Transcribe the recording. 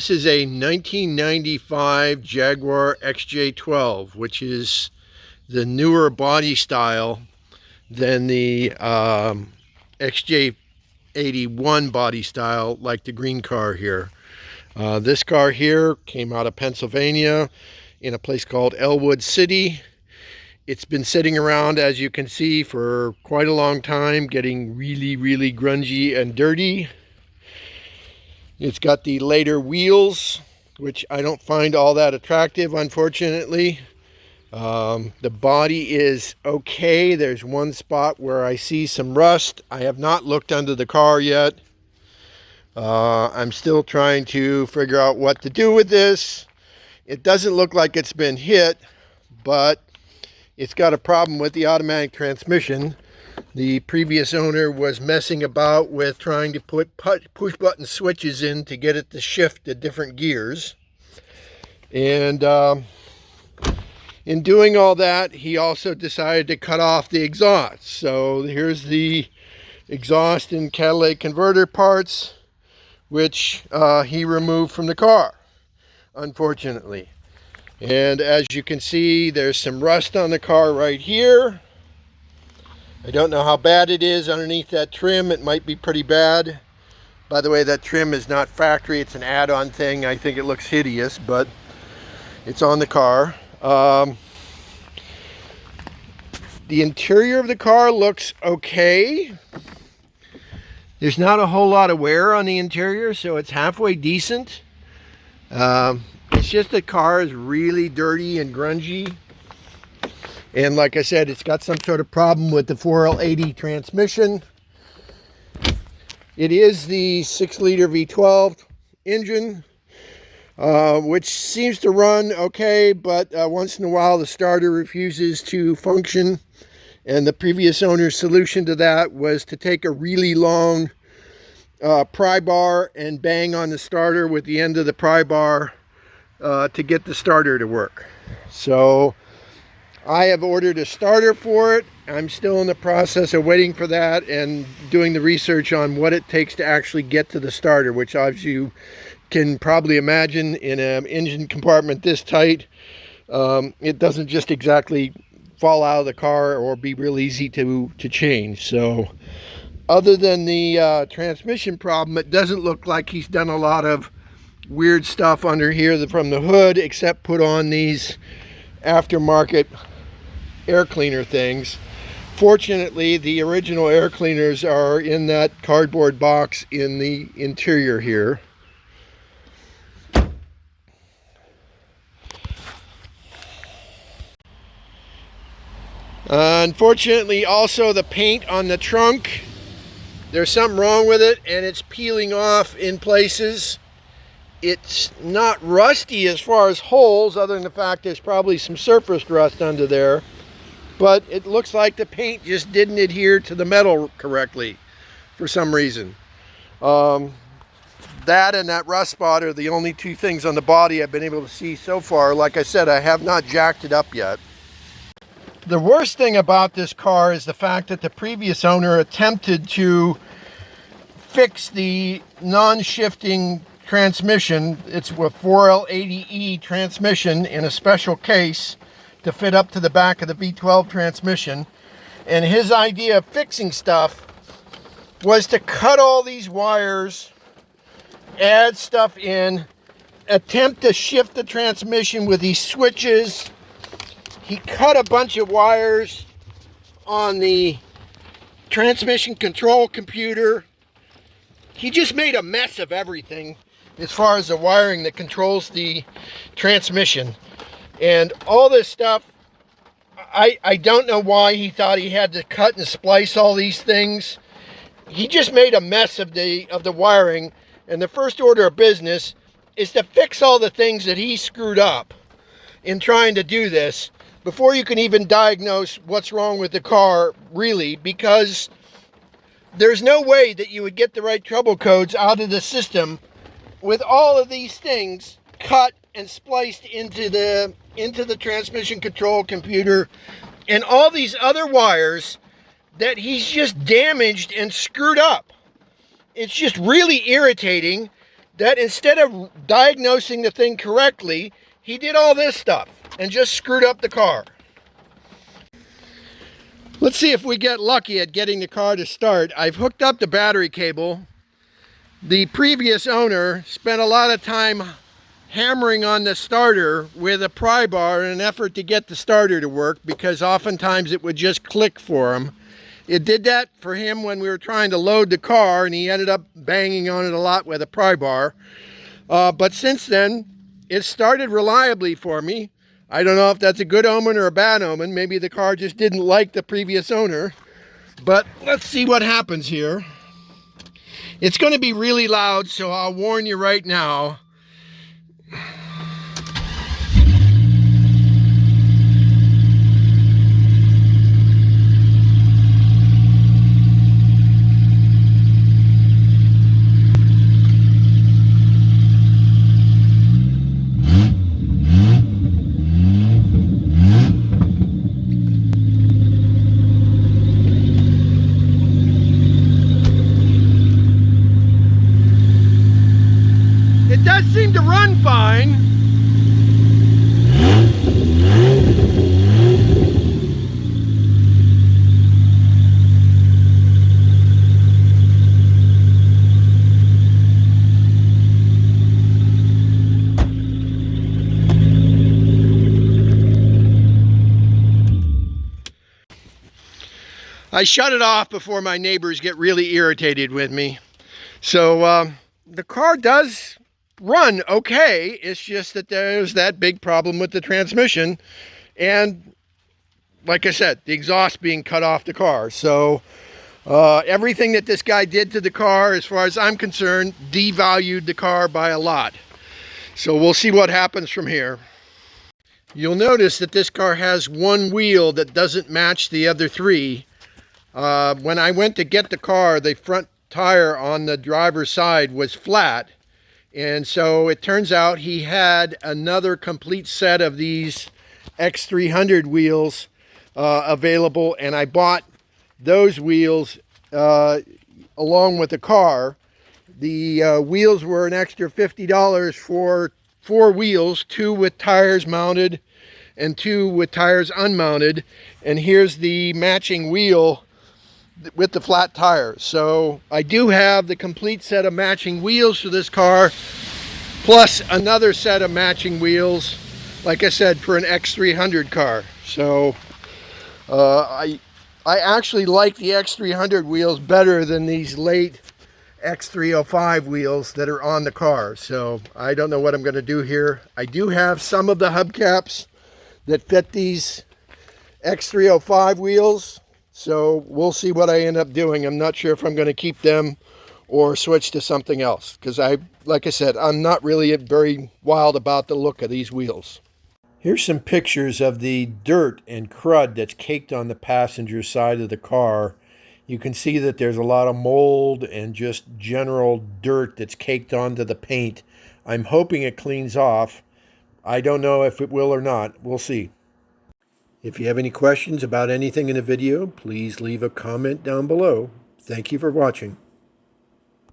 This is a 1995 Jaguar XJ12, which is the newer body style than the XJ81 body style, like the green car here. This car here came out of Pennsylvania in a place called Elwood City. It's been sitting around, as you can see, for quite a long time, getting really grungy and dirty. It's got the later wheels, which I don't find all that attractive, unfortunately. The body is okay. There's one spot where I see some rust. I have not looked under the car yet. I'm still trying to figure out what to do with this. It doesn't look like it's been hit, but it's got a problem with the automatic transmission. The previous owner was messing about with trying to put push button switches in to get it to shift to different gears. And in doing all that, he also decided to cut off the exhaust. So here's the exhaust and catalytic converter parts, which he removed from the car, unfortunately. And as you can see, there's some rust on the car right here. I don't know how bad it is underneath that trim. It might be pretty bad. By the way, that trim is not factory. It's an add-on thing. I think it looks hideous, but it's on the car. The interior of the car looks okay. There's not a whole lot of wear on the interior, so it's halfway decent. It's just the car is really dirty and grungy. And like I said, it's got some sort of problem with the 4L80 transmission. It is the 6-liter V12 engine, which seems to run okay, but once in a while the starter refuses to function. And the previous owner's solution to that was to take a really long pry bar and bang on the starter with the end of the pry bar to get the starter to work. So I have ordered a starter for it. I'm still in the process of waiting for that and doing the research on what it takes to actually get to the starter, which, as you can probably imagine, in an engine compartment this tight, it doesn't just exactly fall out of the car or be real easy to change. So other than the transmission problem, it doesn't look like he's done a lot of weird stuff under here from the hood, except put on these aftermarket air cleaner things. Fortunately, the original air cleaners are in that cardboard box in the interior here. Unfortunately, also the paint on the trunk, there's something wrong with it and it's peeling off in places. It's not rusty as far as holes, other than the fact there's probably some surface rust under there. But it looks like the paint just didn't adhere to the metal correctly for some reason. That and that rust spot are the only two things on the body I've been able to see so far. Like I said, I have not jacked it up yet. The worst thing about this car is the fact that the previous owner attempted to fix the non-shifting transmission. It's a 4L80E transmission in a special case to fit up to the back of the V12 transmission. And his idea of fixing stuff was to cut all these wires, add stuff in, attempt to shift the transmission with these switches. He cut a bunch of wires on the transmission control computer. He just made a mess of everything as far as the wiring that controls the transmission. And all this stuff, I don't know why he thought he had to cut and splice all these things. He just made a mess of the wiring, and the first order of business is to fix all the things that he screwed up in trying to do this before you can even diagnose what's wrong with the car, really, because there's no way that you would get the right trouble codes out of the system with all of these things cut and spliced into the transmission control computer and all these other wires that he's just damaged and screwed up. It's just really irritating that instead of diagnosing the thing correctly, he did all this stuff and just screwed up the car. Let's see if we get lucky at getting the car to start. I've hooked up the battery cable. The previous owner spent a lot of time hammering on the starter with a pry bar in an effort to get the starter to work, because oftentimes it would just click for him. It did that for him when we were trying to load the car, and he ended up banging on it a lot with a pry bar. But since then, it started reliably for me. I don't know if that's a good omen or a bad omen. Maybe the car just didn't like the previous owner. But let's see what happens here. It's going to be really loud, so I'll warn you right now. It does seem to run fine. I shut it off before my neighbors get really irritated with me. So the car does run okay. It's just that there's that big problem with the transmission, and like I said, the exhaust being cut off the car. So everything that this guy did to the car, as far as I'm concerned, devalued the car by a lot. So we'll see what happens from here. You'll notice that this car has one wheel that doesn't match the other three. When I went to get the car, the front tire on the driver's side was flat. And so it turns out he had another complete set of these X300 wheels available, and I bought those wheels along with the car. The wheels were an extra $50 for 4 wheels, 2 with tires mounted and 2 with tires unmounted. And here's the matching wheel with the flat tires. So I do have the complete set of matching wheels for this car, plus another set of matching wheels, like I said, for an X300 car. So I actually like the X300 wheels better than these late X305 wheels that are on the car. So I don't know what I'm going to do here. I do have some of the hubcaps that fit these X305 wheels. So we'll see what I end up doing. I'm not sure if I'm going to keep them or switch to something else, because like I said, I'm not really very wild about the look of these wheels. Here's some pictures of the dirt and crud that's caked on the passenger side of the car. You can see that there's a lot of mold and just general dirt that's caked onto the paint. I'm hoping it cleans off. I don't know if it will or not. We'll see. If you have any questions about anything in the video, please leave a comment down below. Thank you for watching.